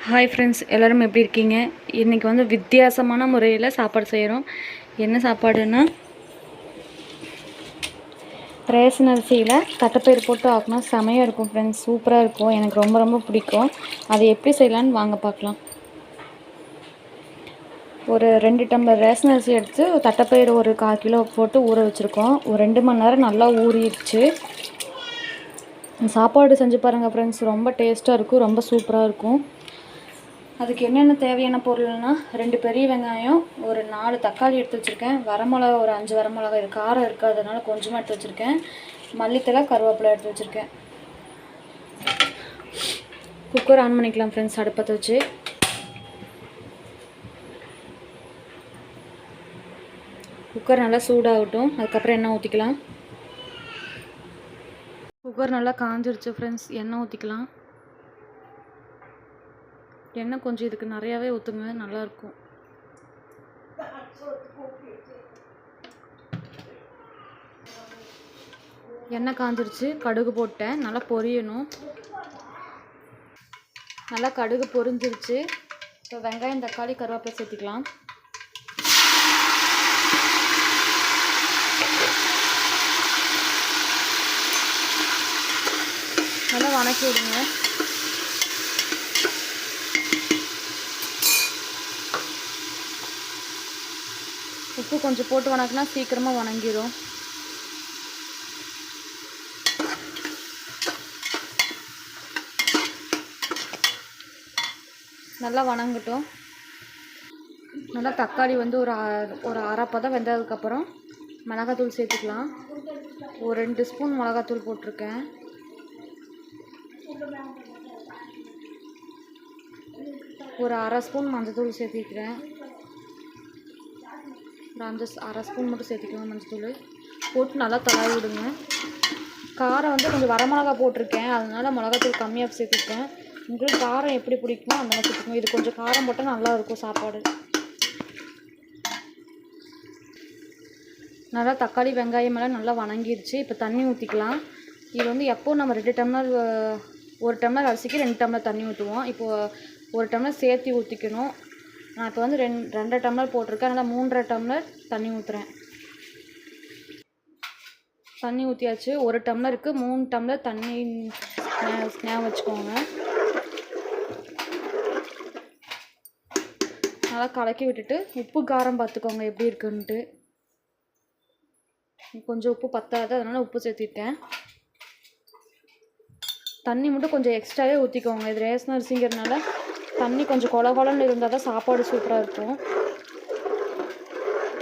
Hi friends, எல்லோரும் எப்படி இருக்கீங்க? இன்றைக்கி வந்து வித்தியாசமான முறையில் சாப்பாடு செய்கிறோம். என்ன சாப்பாடுன்னா, ரேஷன் அரிசியில் தட்டைப்பயிறு போட்டு ஆக்கினா செமையாக இருக்கும் ஃப்ரெண்ட்ஸ். சூப்பராக இருக்கும். எனக்கு ரொம்ப ரொம்ப பிடிக்கும். அதை எப்படி செய்யலான்னு வாங்க பார்க்கலாம். ஒரு 2 டம்ளர் ரேஷன் அரிசி எடுத்து தட்டைப்பயிறு ஒரு 1/4 கிலோ போட்டு ஊற வச்சுருக்கோம். ஒரு 2 மணி நேரம் நல்லா ஊறிடுச்சு. சாப்பாடு செஞ்சு பாருங்கள் ஃப்ரெண்ட்ஸ், ரொம்ப டேஸ்ட்டாக இருக்கும், ரொம்ப சூப்பராக இருக்கும். அதுக்கு என்னென்ன தேவையான பொருள்னா, 2 பெரிய வெங்காயம், ஒரு 4 தக்காளி எடுத்து வச்சுருக்கேன், வரமிளகா ஒரு 5 வரமிளகா, இது காரம் இருக்காதனால கொஞ்சமாக எடுத்து வச்சுருக்கேன், மல்லித்தலை, கருவேப்பிலை எடுத்து வச்சுருக்கேன். குக்கர் ஆன் பண்ணிக்கலாம் ஃப்ரெண்ட்ஸ், அடுப்பத்தை வச்சு. குக்கர் நல்லா சூடாகட்டும், அதுக்கப்புறம் எண்ணெய் ஊற்றிக்கலாம். குக்கர் நல்லா காஞ்சிருச்சு ஃப்ரெண்ட்ஸ், எண்ணெய் ஊற்றிக்கலாம். எண்ணெய் கொஞ்சம் இதுக்கு நிறையாவே ஊற்றுங்க, நல்லாயிருக்கும். எண்ணெய் காஞ்சிருச்சு, கடுகு போட்டேன், நல்லா பொரியணும். நல்லா கடுகு பொரிஞ்சிருச்சு. இப்போ வெங்காயம், தக்காளி, கருவேப்பிலை சேர்த்துக்கலாம். நல்லா வணக்கி விடுங்க. உப்பு கொஞ்சம் போட்டு வணக்கினா சீக்கிரமாக வணங்கிடும். நல்லா வணங்கட்டும். நல்லா தக்காளி வந்து ஒரு அரை பதம் வெந்ததுக்கப்புறம் மிளகாத்தூள் சேர்த்துக்கலாம். ஒரு 2 ஸ்பூன் மிளகாத்தூள் போட்டிருக்கேன். ஒரு அரை ஸ்பூன் மஞ்சத்தூள் சேர்த்திக்கிறேன். ஒரு அரை ஸ்பூன் மட்டும் சேர்த்திக்கலாம் மஞ்சத்தூள் போட்டு நல்லா தடவி விடுங்க. காரம் வந்து கொஞ்சம் வரமிளகா போட்டிருக்கேன், அதனால் மிளகாத்தூள் கம்மியாக சேர்த்துருக்கேன். உங்களுக்கு காரம் எப்படி பிடிக்குமோ அந்த மாதிரி சேர்த்துக்கோங்க. இது கொஞ்சம் காரம் போட்டால் நல்லாயிருக்கும் சாப்பாடு. நல்லா தக்காளி வெங்காயம் எல்லாம் நல்லா வணங்கிடுச்சு. இப்போ தண்ணி ஊற்றிக்கலாம். இது வந்து எப்போது நம்ம 2 டம்ளர், 1 டம்ளர் அரிசிக்கு 2 டம்ளர் தண்ணி ஊற்றுவோம். இப்போது 1 டம்ளர் சேர்த்து ஊற்றிக்கணும். நான் இப்போ வந்து 2 டம்ளர் போட்டிருக்கேன், அதனால் 3.5 டம்ளர் தண்ணி ஊற்றுறேன். தண்ணி ஊற்றியாச்சு. 1 டம்ளருக்கு 3 டம்ளர் தண்ணி ஞாபகம் வச்சுக்கோங்க. நல்லா கலக்கி விட்டுட்டு உப்பு காரம் பார்த்துக்கோங்க எப்படி இருக்குன்ட்டு. கொஞ்சம் உப்பு பத்தாது, அதனால் உப்பு சேர்த்திருக்கேன். தண்ணி மட்டும் கொஞ்சம் எக்ஸ்ட்ராவே ஊற்றிக்கோங்க. இது ரேஷன் அரிசிங்கிறதுனால தண்ணி கொஞ்சம் கொல கொலன்னு இருந்தால் தான் சாப்பாடு சூப்பராக இருக்கும்.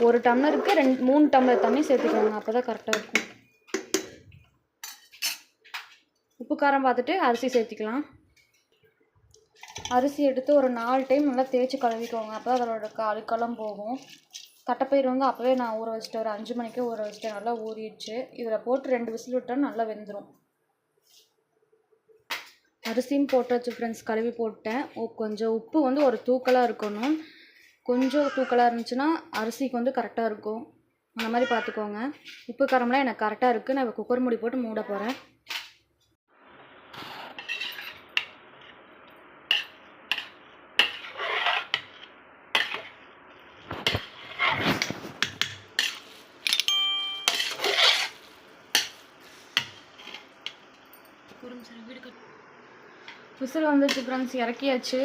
1 டம்ளருக்கு 3 டம்ளர் தண்ணி சேர்த்துக்கோங்க, அப்போ தான் கரெக்டாக இருக்கும். உப்பு காரம் பார்த்துட்டு அரிசி சேர்த்திக்கலாம். அரிசி எடுத்து ஒரு 4 டைம் நல்லா தேய்ச்சி கழுவிக்கோங்க, அப்போ அதோட அழுக்கெல்லாம் போகும். தட்டைப்பயிறு வந்து அப்போவே நான் ஊற வச்சுட்டேன், ஒரு 5 மணிக்கே ஊற வச்சுட்டேன், நல்லா ஊறிடுச்சு. இதில் போட்டு 2 விசில் விட்டால் நல்லா வெந்துடும். அரிசியும் போட்டாச்சு ஃப்ரெண்ட்ஸ், கழுவி போட்டேன். கொஞ்சம் உப்பு வந்து ஒரு தூக்கலாக இருக்கணும். கொஞ்சம் தூக்கலாக இருந்துச்சுன்னா அரிசிக்கு வந்து கரெக்டாக இருக்கும். அந்த மாதிரி பார்த்துக்கோங்க. உப்பு காரம்லாம் எனக்கு கரெக்டாக இருக்குது. நான் இப்போ குக்கர் மூடி போட்டு மூட போகிறேன். விசில் வந்துருச்சு ஃப்ரெண்ட்ஸ், இறக்கியாச்சு.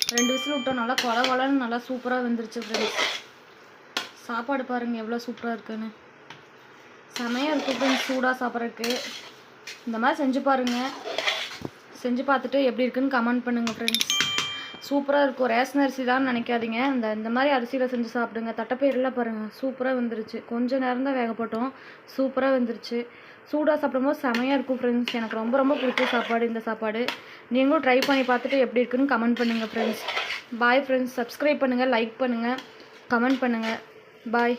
2 விசில் விட்டோம், நல்லா கொல கொலன்னு நல்லா சூப்பராக வெந்துருச்சு ஃப்ரெண்ட்ஸ். சாப்பாடு பாருங்கள் எவ்வளோ சூப்பராக இருக்குன்னு, செமையாக இருக்குது ஃப்ரெண்ட்ஸ். சூடாக சாப்பிட்றதுக்கு இந்த மாதிரி செஞ்சு பாருங்கள். செஞ்சு பார்த்துட்டு எப்படி இருக்குன்னு கமெண்ட் பண்ணுங்கள் ஃப்ரெண்ட்ஸ். சூப்பராக இருக்கும். ரேஷன் அரிசி தான் நினைக்காதீங்க, இந்த மாதிரி அரிசியில் செஞ்சு சாப்பிடுங்க. தட்டைப்பயிரெலாம் பாருங்கள் சூப்பராக வெந்துருச்சு. கொஞ்சம் நேரம் தான் வேக போட்டோம், சூப்பராக வெந்துருச்சு. சூடாக சாப்பிடும்போது செமையாக இருக்கும் ஃப்ரெண்ட்ஸ். எனக்கு ரொம்ப ரொம்ப பிடிச்ச சாப்பாடு இந்த சாப்பாடு. நீங்களும் ட்ரை பண்ணி பார்த்துட்டு எப்படி இருக்குன்னு கமெண்ட் பண்ணுங்கள் ஃப்ரெண்ட்ஸ். Bye friends. சப்ஸ்கிரைப் பண்ணுங்கள், லைக் பண்ணுங்கள், கமெண்ட் பண்ணுங்கள். பாய்.